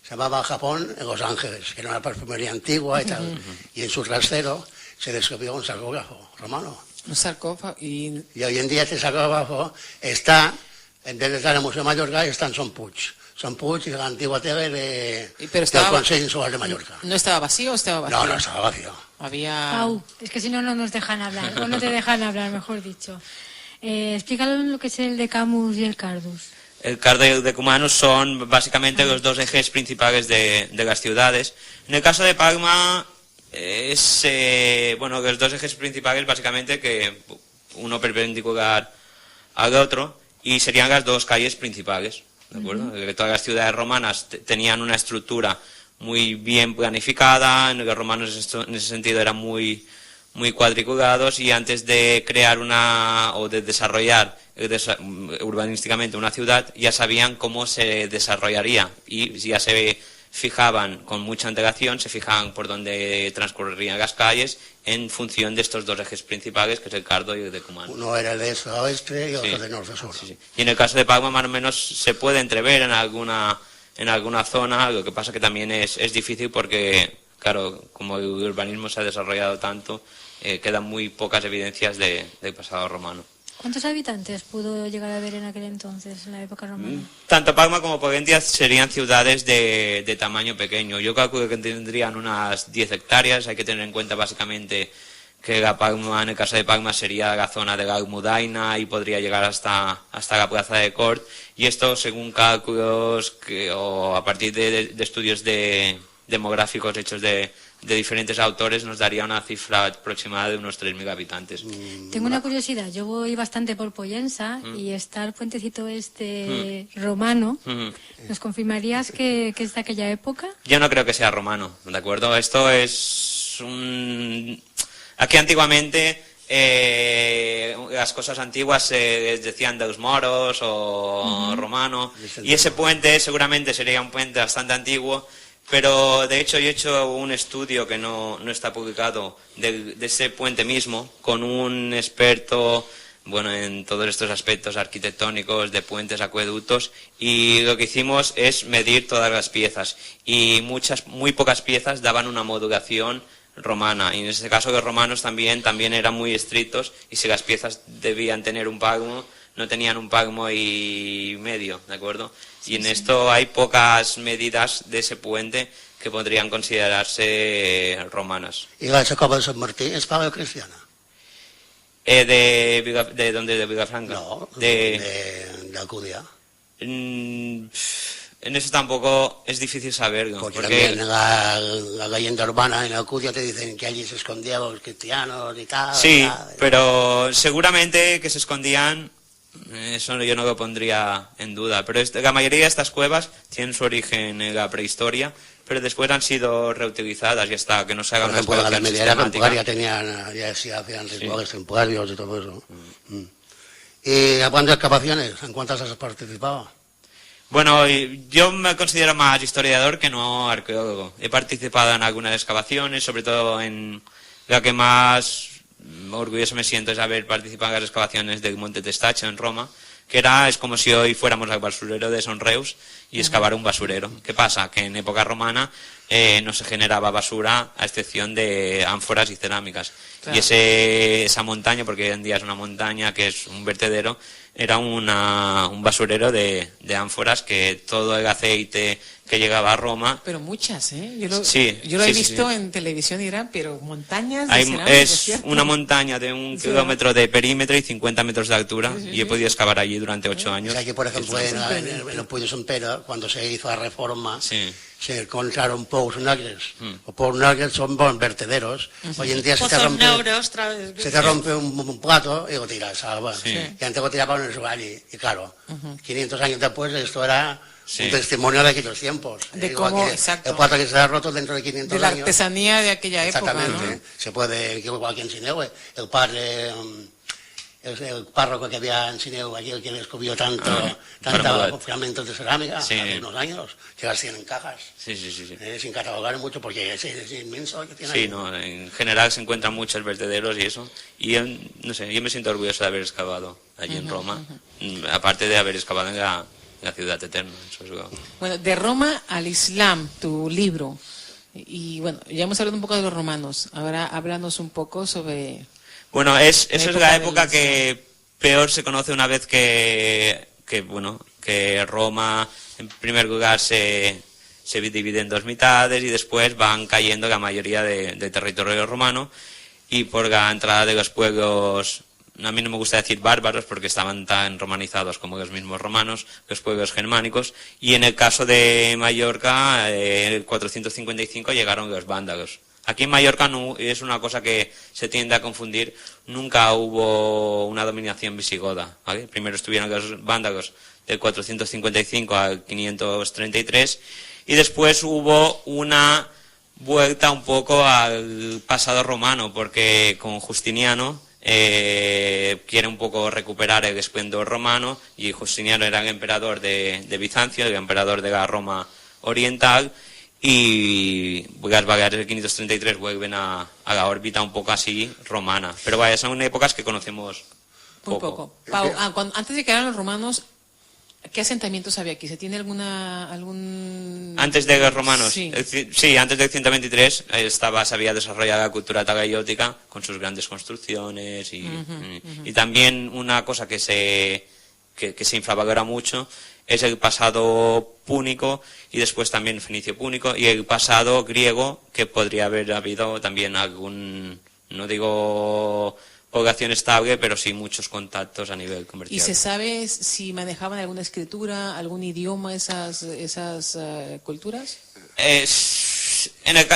se llamaba Japón en Los Ángeles, que era una perfumería antigua y tal. Y en su trastero se descubrió un sarcófago romano. Un sarcófago y hoy en día este sarcófago está, en vez de estar en el Museo de Mallorca, está en Son Puig. Son Puig y la antigua tele del Consell Insular de Mallorca. ¿No estaba vacío o estaba vacío? No, no estaba vacío. Había... Pau, es que si no, no nos dejan hablar, o no te dejan hablar, mejor dicho. Explícalo lo que es el Decamus y el Cardus. El Cardo y el Decumanus son básicamente los dos ejes principales de las ciudades. En el caso de Palma es, los dos ejes principales básicamente que uno perpendicular al otro y serían las dos calles principales, ¿de acuerdo? Todas las ciudades romanas tenían una estructura muy bien planificada, los romanos en ese sentido eran muy cuadriculados y antes de crear de desarrollar urbanísticamente una ciudad ya sabían cómo se desarrollaría y ya se fijaban con mucha antelación, se fijaban por dónde transcurrirían las calles en función de estos dos ejes principales que es el Cardo y el Decumanus. Uno era de este a oeste y otro de norte a sur. Sí. Y en el caso de Palma más o menos se puede entrever en alguna zona, lo que pasa que también es difícil porque, claro, como el urbanismo se ha desarrollado tanto, quedan muy pocas evidencias del pasado romano. ¿Cuántos habitantes pudo llegar a haber en aquel entonces, en la época romana? Tanto Palma como Pogentia serían ciudades de tamaño pequeño. Yo calculo que tendrían unas 10 hectáreas. Hay que tener en cuenta básicamente que en el caso de Palma sería la zona de la Almudaina y podría llegar hasta la plaza de Cort. Y esto según cálculos o a partir de estudios demográficos hechos de diferentes autores nos daría una cifra aproximada de unos 3.000 habitantes. Tengo una curiosidad, yo voy bastante por Pollensa y está el puentecito romano. ¿Nos confirmarías que es de aquella época? Yo no creo que sea romano, ¿de acuerdo? Esto es Aquí antiguamente las cosas antiguas se decían de los moros o romano y ese puente seguramente sería un puente bastante antiguo. Pero de hecho yo he hecho un estudio que no está publicado de ese puente mismo con un experto en todos estos aspectos arquitectónicos de puentes, acueductos y lo que hicimos es medir todas las piezas y muy pocas piezas daban una modulación romana y en este caso los romanos también eran muy estrictos y si las piezas debían tener un palmo no tenían un palmo y medio, ¿de acuerdo? Y en esto hay pocas medidas de ese puente que podrían considerarse romanas. ¿Y la Jacoba de San Martín es paleocristiana? ¿De dónde? ¿De Vilafranca? No, de Alcudia. En eso tampoco es difícil saberlo. Porque también la leyenda urbana en Alcudia te dicen que allí se escondían los cristianos y tal. Sí, pero seguramente que se escondían... Eso yo no lo pondría en duda, pero la mayoría de estas cuevas tienen su origen en la prehistoria, pero después han sido reutilizadas y hasta que no se hagan una excavación sistemática. La media temporaria ya hacían rituales temporarios y todo eso. ¿Y hablando de excavaciones, en cuántas has participado? Bueno, yo me considero más historiador que no arqueólogo. He participado en algunas excavaciones, sobre todo en la que más... orgulloso me siento es haber participado en las excavaciones del Monte Testaccio en Roma, que es como si hoy fuéramos al basurero de Son Reus y excavar un basurero. ¿Qué pasa? Que en época romana no se generaba basura a excepción de ánforas y cerámicas. Claro. Y esa montaña, porque hoy en día es una montaña que es un vertedero, era un basurero de ánforas que todo el aceite que llegaba a Roma... Pero muchas, ¿eh? Yo lo he visto en televisión y eran, pero montañas de cerámica. Es una montaña de 1 kilómetro de perímetro y 50 metros de altura y he podido excavar allí durante 8 años. O sea que, por ejemplo, en el Puig de Sant Pere, cuando se hizo la reforma, se encontraron pous negres. Los pous negres son vertederos. Hoy en día se te rompe un plato y lo tiras. Y antes lo tiraban en el suelo y claro, 500 años después esto era... un testimonio de aquellos tiempos. De cómo, exacto. El plato que se ha roto dentro de 500 años. De la artesanía de aquella época, exactamente, ¿no? Se puede, igual que en Sineu, el padre, el párroco que había en Sineu, allí el que descubrió tantos fragmentos de cerámica, hace unos años, que las tienen en cajas. Sin catalogar mucho, porque es inmenso que tiene. Sí, en general se encuentran muchos vertederos y eso. Y yo me siento orgulloso de haber excavado allí en Roma, aparte de haber excavado en la ciudad eterna. Eso es... Bueno, de Roma al Islam, tu libro. Y bueno, ya hemos hablado un poco de los romanos. Ahora háblanos un poco sobre... Bueno, esa es la época que peor se conoce, una vez que Roma, en primer lugar, se divide en dos mitades y después van cayendo la mayoría de territorio romano, y por la entrada de los pueblos, a mí no me gusta decir bárbaros porque estaban tan romanizados como los mismos romanos, los pueblos germánicos, y en el caso de Mallorca, en el 455 llegaron los vándalos. Aquí en Mallorca no, es una cosa que se tiende a confundir, nunca hubo una dominación visigoda, ¿vale? Primero estuvieron los vándalos del 455 al 533, y después hubo una vuelta un poco al pasado romano, porque con Justiniano quiere un poco recuperar el esplendor romano, y Justiniano era el emperador de Bizancio, el emperador de la Roma oriental, y las Baleares del 533 vuelven a la órbita un poco así romana. Pero vaya, son épocas que conocemos poco. Pau, antes de que eran los romanos, ¿qué asentamientos había aquí? ¿Se tiene algún...? Antes de los romanos, sí, antes del 123 se había desarrollado la cultura tagaiótica con sus grandes construcciones y también una cosa que se infravalora mucho es el pasado púnico, y después también fenicio púnico, y el pasado griego, que podría haber habido también algún, no digo población estable, pero sí muchos contactos a nivel comercial. ¿Y se sabe si manejaban alguna escritura, algún idioma esas culturas? En el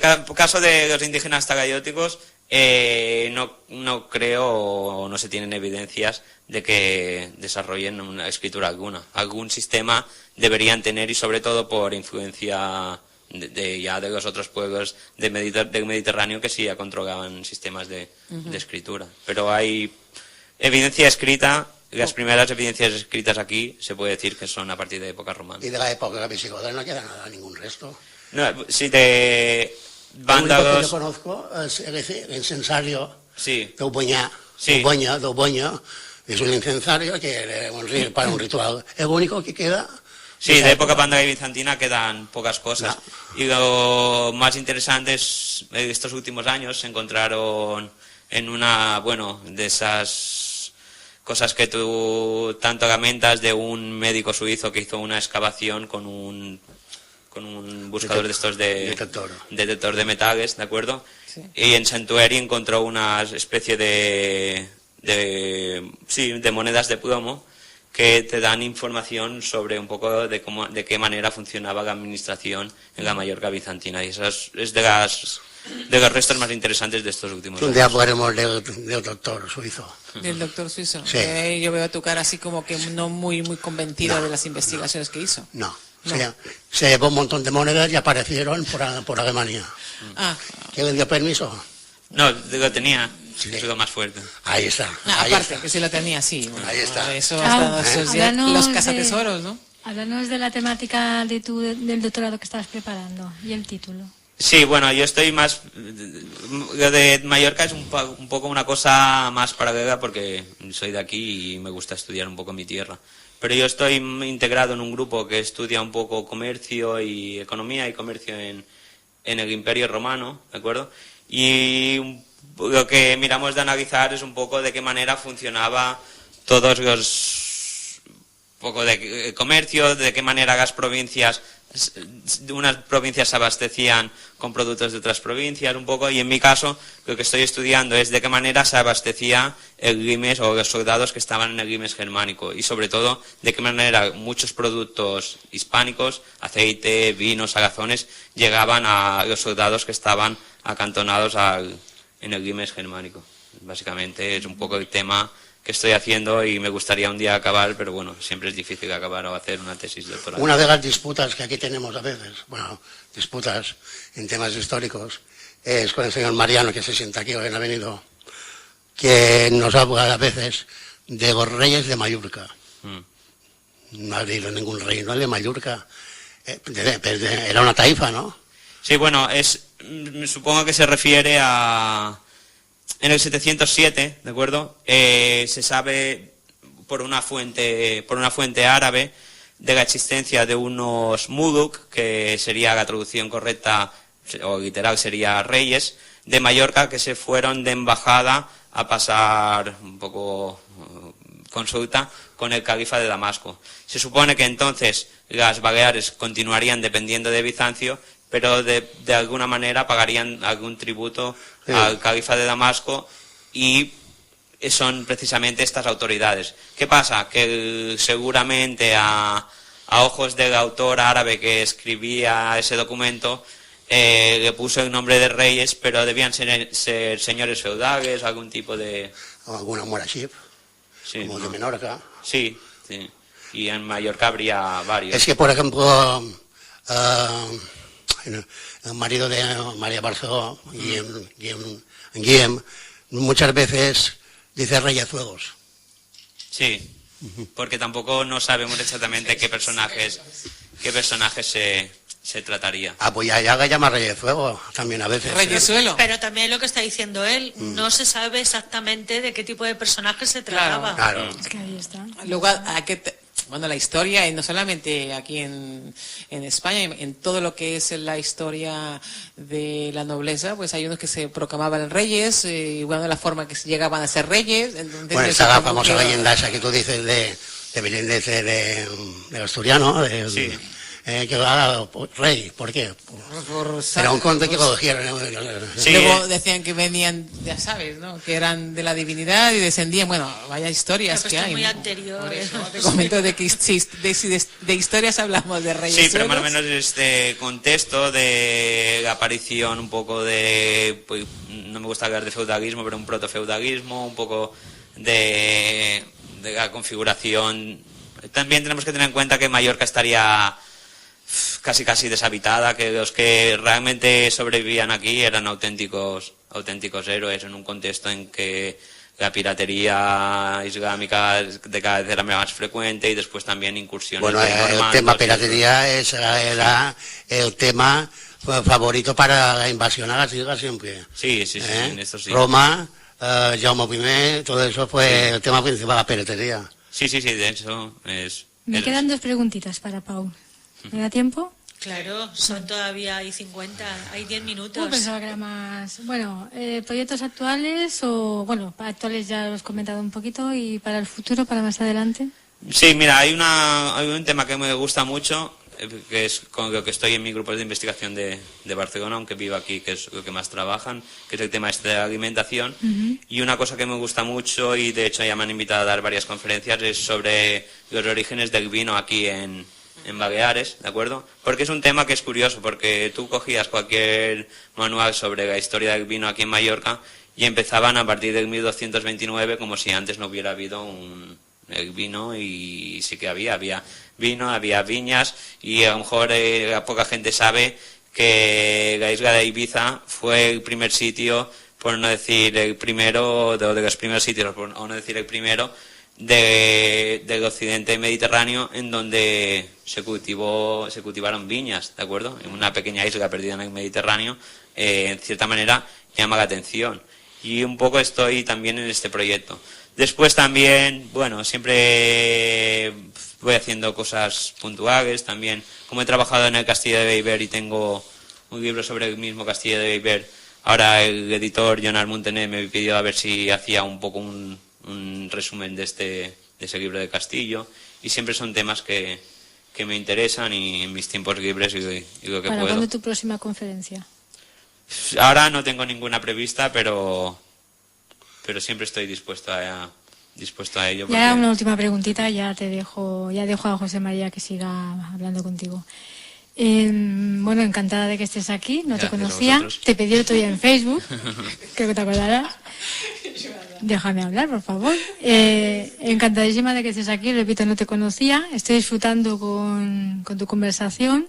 caso de los indígenas tagaióticos, no creo, o no se tienen evidencias de que desarrollen una escritura alguna. Algún sistema deberían tener, y sobre todo por influencia de los otros pueblos del Mediterráneo, que sí ya controlaban sistemas de escritura. Pero hay evidencia escrita. Las primeras evidencias escritas aquí se puede decir que son a partir de época romana. Y de la época visigoda no queda nada, ningún resto. No, sí, de vándalos. Lo único que yo conozco es el incensario de Uboña. Sí. De Uboña es un incensario que para un ritual. Es lo único que queda. Sí, de época vándaga y bizantina quedan pocas cosas. No. Y lo más interesante es, en estos últimos años se encontraron en una, de esas cosas que tú tanto lamentas, de un médico suizo que hizo una excavación con un buscador de estos detector de metales, ¿de acuerdo? Sí. Y en Santuari encontró una especie de monedas de plomo que te dan información sobre un poco de qué manera funcionaba la administración en la Mallorca bizantina, y eso es de los restos más interesantes de estos últimos años. Un día hablaremos del doctor suizo. ¿Del doctor suizo? Sí. Yo veo tu cara así como que no muy de las investigaciones que hizo. No. Se llevó un montón de monedas y aparecieron por Alemania. ¿Quién le dio permiso? No, lo tenía. Sí. Es lo más fuerte. Ahí está. Aparte, que sí lo tenía, sí. Bueno, ahí está. Eso los cazatesoros, ¿no? Háblanos de la temática del doctorado que estabas preparando y el título. Sí, bueno, yo estoy más... Lo de Mallorca es un poco una cosa más paralela, porque soy de aquí y me gusta estudiar un poco mi tierra. Pero yo estoy integrado en un grupo que estudia un poco comercio y economía y comercio en el Imperio Romano, ¿de acuerdo? Y lo que miramos de analizar es un poco de qué manera funcionaba todos los... poco de comercio, de qué manera las provincias... unas provincias se abastecían con productos de otras provincias un poco, y en mi caso lo que estoy estudiando es de qué manera se abastecía el limes o los soldados que estaban en el limes germánico, y sobre todo de qué manera muchos productos hispánicos, aceite, vinos, salazones, llegaban a los soldados que estaban acantonados en el limes germánico. Básicamente es un poco el tema que estoy haciendo, y me gustaría un día acabar, pero bueno, siempre es difícil acabar o hacer una tesis doctoral. Una de las disputas que aquí tenemos a veces, disputas en temas históricos, es con el señor Mariano, que se sienta aquí, hoy no ha venido, que nos habla a veces de los reyes de Mallorca. No ha habido ningún reino de Mallorca. Era una taifa, ¿no? Sí, bueno, supongo que se refiere a... En el 707, ¿de acuerdo? Se sabe por una fuente árabe de la existencia de unos muluk, que sería la traducción correcta o literal sería reyes, de Mallorca, que se fueron de embajada a pasar un poco consulta con el califa de Damasco. Se supone que entonces las Baleares continuarían dependiendo de Bizancio, pero de alguna manera pagarían algún tributo al califa de Damasco, y son precisamente estas autoridades. ¿Qué pasa? Que seguramente a ojos del autor árabe que escribía ese documento le puso el nombre de reyes, pero debían ser señores feudales, algún tipo de... O alguna moraship, sí, como de Menorca. Sí, sí. Y en Mallorca habría varios. Es que, por ejemplo, el marido de María Barceló y en Guillem muchas veces dice Reyes Fuegos. Sí, porque tampoco no sabemos exactamente qué personajes se trataría. Ah, pues ya le llama Reyes Fuego también a veces. Reyesuelo. Pero también lo que está diciendo él, no se sabe exactamente de qué tipo de personaje se trataba. Claro. Es que ahí está. Luego, bueno, la historia, y no solamente aquí en España, en todo lo que es la historia de la nobleza, pues hay unos que se proclamaban reyes, y bueno, la forma que llegaban a ser reyes. Entonces, bueno, está la famosa leyenda esa que tú dices de Meléndez de Asturiano, sí. Que va rey, ¿por qué? Era un conde que lo dijeron. Sí. Luego decían que venían, ya sabes, ¿no? Que eran de la divinidad y descendían, bueno, vaya historias que hay. Muy ¿no? anterior. Por eso, ¿no? Te comento de que de historias hablamos de reyes. Sí, pero más o menos este contexto de la aparición un poco de, pues, no me gusta hablar de feudalismo, pero un protofeudalismo, un poco de la configuración. También tenemos que tener en cuenta que Mallorca estaría casi deshabitada, que los que realmente sobrevivían aquí eran auténticos héroes en un contexto en que la piratería islámica de cada vez era más frecuente, y después también incursiones. Bueno, el tema piratería era el tema favorito para la invasión a las islas siempre. Sí, en esto sí. Roma, Jaume I, todo eso fue el tema principal, la piratería. Sí, de hecho es... Me quedan 2 preguntitas para Pau. ¿Me da tiempo? Claro, son todavía hay 50, hay 10 minutos. Pensaba que era más... Bueno, proyectos actuales o... Bueno, actuales ya lo has comentado un poquito, y para el futuro, para más adelante. Sí, mira, hay un tema que me gusta mucho, que es con lo que estoy en mi grupo de investigación de Barcelona, aunque vivo aquí, que es lo que más trabajan, que es el tema de la alimentación. Y una cosa que me gusta mucho, y de hecho ya me han invitado a dar varias conferencias, es sobre los orígenes del vino aquí en Baleares, ¿de acuerdo? Porque es un tema que es curioso, porque tú cogías cualquier manual sobre la historia del vino aquí en Mallorca y empezaban a partir del 1229, como si antes no hubiera habido el vino, y sí que había vino, había viñas, y a lo mejor poca gente sabe que la isla de Ibiza fue el primer sitio, por no decir el primero, de los primeros sitios, por no decir el primero, del occidente mediterráneo, en donde se cultivaron viñas, ¿de acuerdo? En una pequeña isla perdida en el Mediterráneo, en cierta manera llama la atención. Y un poco estoy también en este proyecto. Después también, bueno, siempre voy haciendo cosas puntuales también. Como he trabajado en el Castillo de Bellver y tengo un libro sobre el mismo Castillo de Bellver, ahora el editor Jonar Montaner me pidió a ver si hacía un poco un resumen de ese libro de Castillo, y siempre son temas que me interesan, y en mis tiempos libres y lo que ¿Para puedo. cuándo tu próxima conferencia? Ahora no tengo ninguna prevista, pero siempre estoy dispuesto a ello. Y ahora una última preguntita, ya dejo a José María que siga hablando contigo. Bueno, encantada de que estés aquí, no te conocía, te pedí el otro día en Facebook, creo que te acordarás. Déjame hablar, por favor. Encantadísima de que estés aquí, repito, no te conocía, estoy disfrutando con tu conversación,